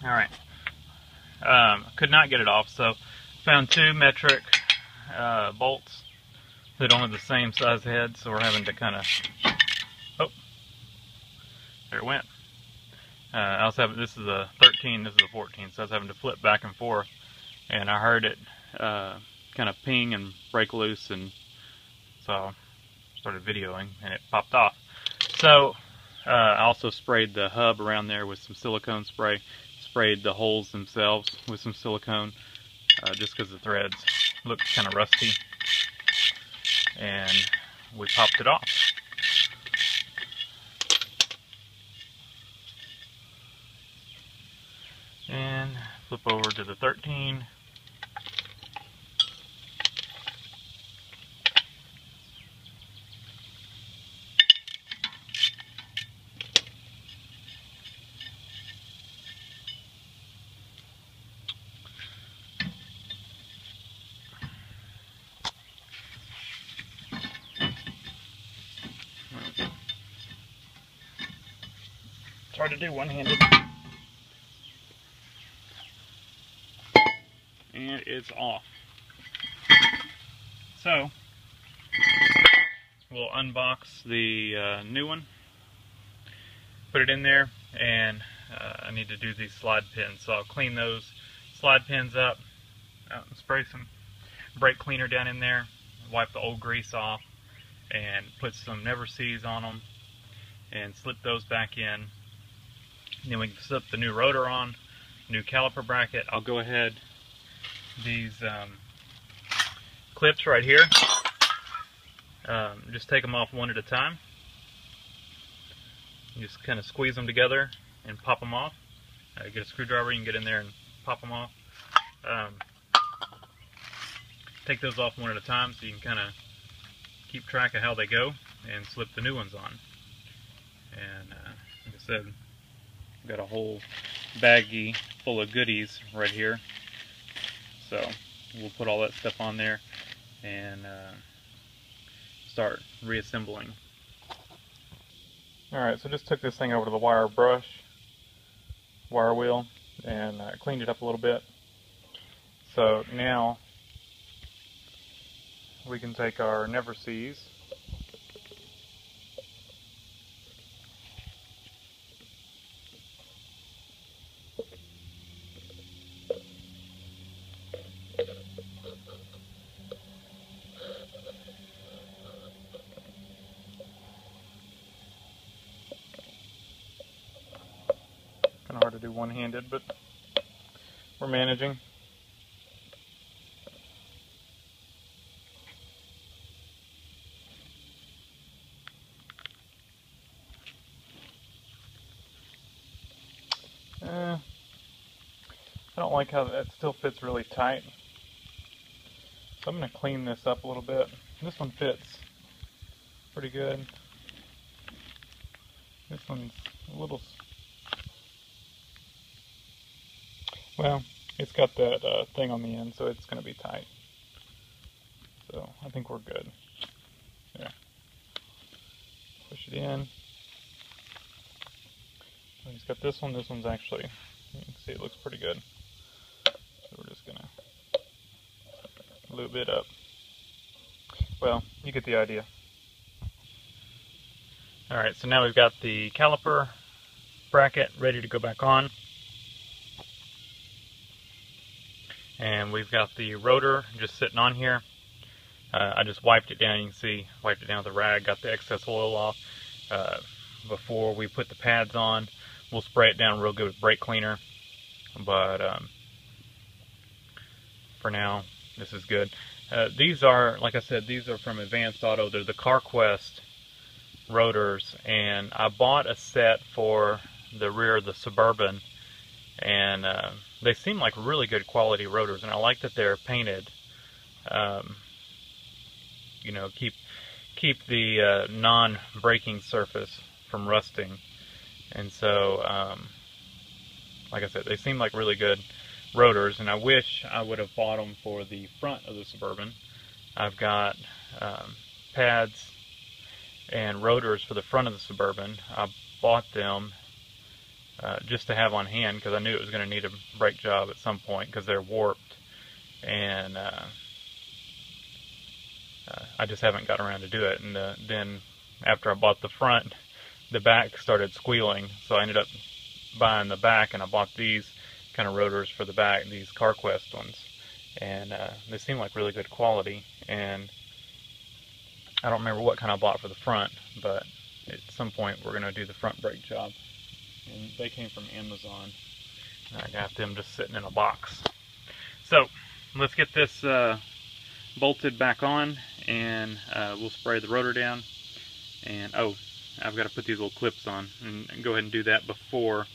Alright, could not get it off, so found two metric bolts that don't have the same size head, so we're having to kind of, oh, there it went. I was having, this is a 13, this is a 14, so I was having to flip back and forth, and I heard it kind of ping and break loose, and so I started videoing, and it popped off. So I also sprayed the hub around there with some silicone spray, sprayed the holes themselves with some silicone, just because the threads looked kind of rusty, and we popped it off. And flip over to the 13. It's hard to do one-handed. And it's off. So we'll unbox the new one, put it in there, and I need to do these slide pins. So I'll clean those slide pins up, spray some brake cleaner down in there, wipe the old grease off, and put some Never Sees on them, and slip those back in. And then we can slip the new rotor on, new caliper bracket. I'll go ahead, these clips right here, just take them off one at a time. You just kind of squeeze them together and pop them off. Get a screwdriver, you can get in there and pop them off. Take those off one at a time so you can kind of keep track of how they go, and slip the new ones on. And like I said, I've got a whole baggie full of goodies right here. So we'll put all that stuff on there and start reassembling. Alright, so just took this thing over to the wire wheel, and cleaned it up a little bit. So now we can take our Never Sees, kind of hard to do one-handed, but we're managing. I don't like how that still fits really tight, so I'm going to clean this up a little bit. This one fits pretty good. This one's a little, well, it's got that thing on the end, so it's going to be tight. So I think we're good. There. Push it in. So he's got this one. This one's actually, you can see it looks pretty good. So we're just going to lube it up. Well, you get the idea. Alright, so now we've got the caliper bracket ready to go back on. And we've got the rotor just sitting on here. I just wiped it down, you can see, wiped it down with a rag, got the excess oil off. Before we put the pads on, we'll spray it down real good with brake cleaner. But for now, this is good. These are, like I said, these are from Advanced Auto. They're the CarQuest rotors, and I bought a set for the rear of the Suburban, and they seem like really good quality rotors, and I like that they're painted. You know, keep the non-braking surface from rusting, and so like I said, they seem like really good rotors, and I wish I would have bought them for the front of the Suburban. I've got pads and rotors for the front of the Suburban. I bought them just to have on hand, because I knew it was going to need a brake job at some point because they're warped, and I just haven't got around to do it. And then after I bought the front, the back started squealing, so I ended up buying the back, and I bought these kind of rotors for the back, these CarQuest ones, and they seem like really good quality. And I don't remember what kind I bought for the front, but at some point we're going to do the front brake job. And they came from Amazon. I got them just sitting in a box. So let's get this bolted back on, and we'll spray the rotor down. And oh, I've got to put these little clips on, and go ahead and do that before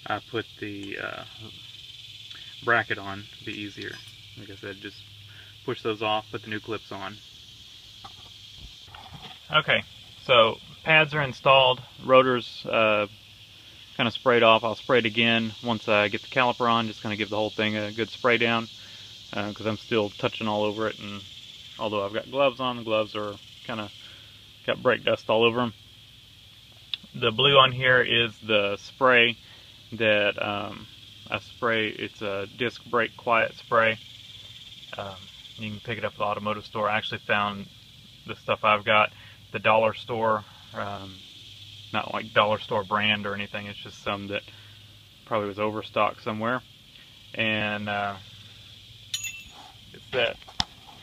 I put the bracket on. It'll be easier. Like I said, just push those off, put the new clips on. Okay, so pads are installed, rotors kind of sprayed off. I'll spray it again once I get the caliper on, just kind of give the whole thing a good spray down, because I'm still touching all over it, and although I've got gloves on, the gloves are kind of got brake dust all over them. The blue on here is the spray that I spray. It's a disc brake quiet spray. You can pick it up at the automotive store. I actually found the stuff I've got the dollar store, not like dollar store brand or anything. It's just some that probably was overstocked somewhere, and it's that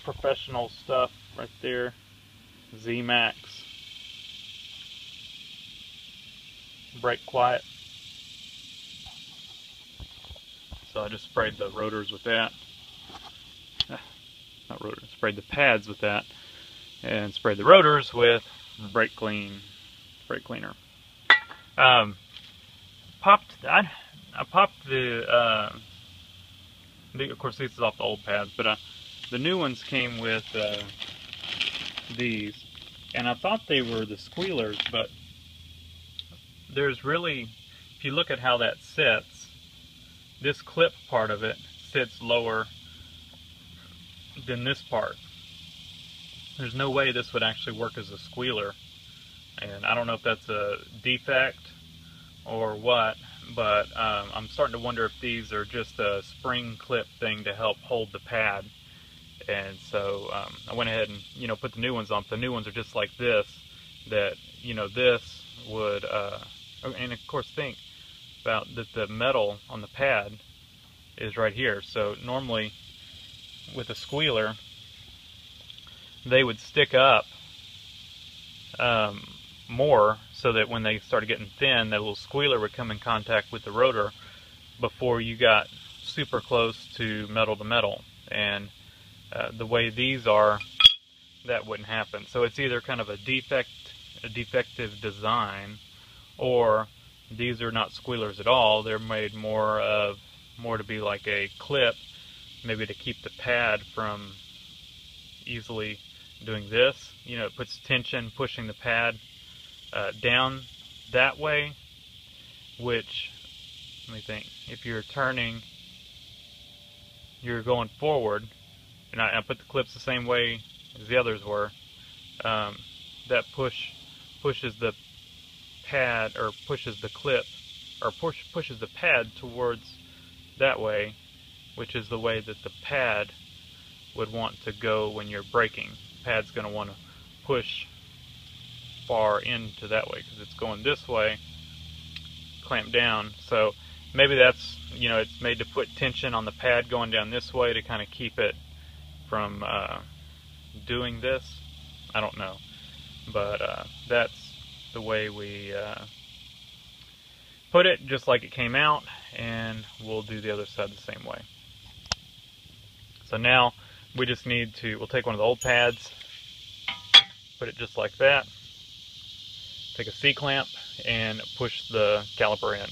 professional stuff right there, Z-Max brake quiet. So I just sprayed the rotors with that. Not rotors, sprayed the pads with that, and sprayed the rotors with brake cleaner. I popped the of course this is off the old pads, but the new ones came with these, and I thought they were the squealers, but there's really, if you look at how that sits, this clip part of it sits lower than this part. There's no way this would actually work as a squealer, and I don't know if that's a defect or what, but I'm starting to wonder if these are just a spring clip thing to help hold the pad. And so I went ahead and put the new ones on. The new ones are just like this, that this would and of course think about that the metal on the pad is right here. So normally with a squealer they would stick up more, so that when they started getting thin, that little squealer would come in contact with the rotor before you got super close to metal. And the way these are, that wouldn't happen. So it's either kind of a defective design, or these are not squealers at all. They're made more to be like a clip, maybe to keep the pad from easily doing this. It puts tension pushing the pad down that way, which, let me think, if you're turning, you're going forward, and I put the clips the same way as the others were, that pushes the pad, or pushes the clip, or pushes the pad towards that way, which is the way that the pad would want to go when you're braking. The pad's going to want to push far into that way because it's going this way, clamp down. So maybe that's, it's made to put tension on the pad going down this way to kind of keep it from doing this. I don't know, but that's the way we put it, just like it came out, and we'll do the other side the same way. So now we just need to, we'll take one of the old pads, put it just like that, take a C-clamp and push the caliper in.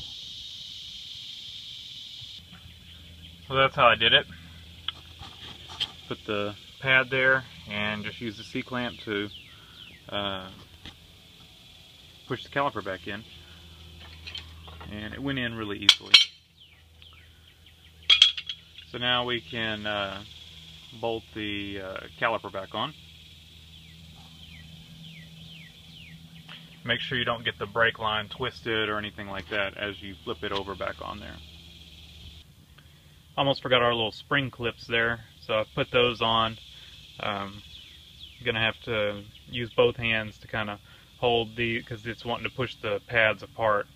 So that's how I did it. Put the pad there and just use the C-clamp to push the caliper back in, and it went in really easily. So now we can bolt the caliper back on. Make sure you don't get the brake line twisted or anything like that as you flip it over back on there. Almost forgot our little spring clips there, so I've put those on. I'm gonna have to use both hands to kind of hold the, because it's wanting to push the pads apart.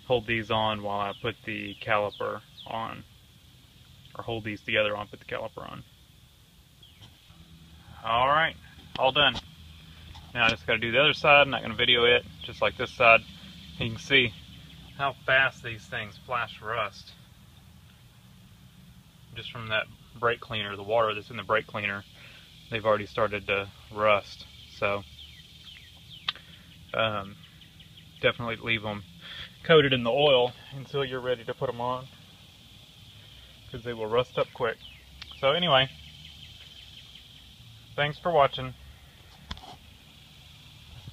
Hold these on while I put the caliper on, or hold these together while I put the caliper on. All right, all done. Now I just got to do the other side. I'm not going to video it, just like this side. You can see how fast these things flash rust. Just from that brake cleaner, the water that's in the brake cleaner, they've already started to rust. So definitely leave them coated in the oil until you're ready to put them on, because they will rust up quick. So anyway, thanks for watching.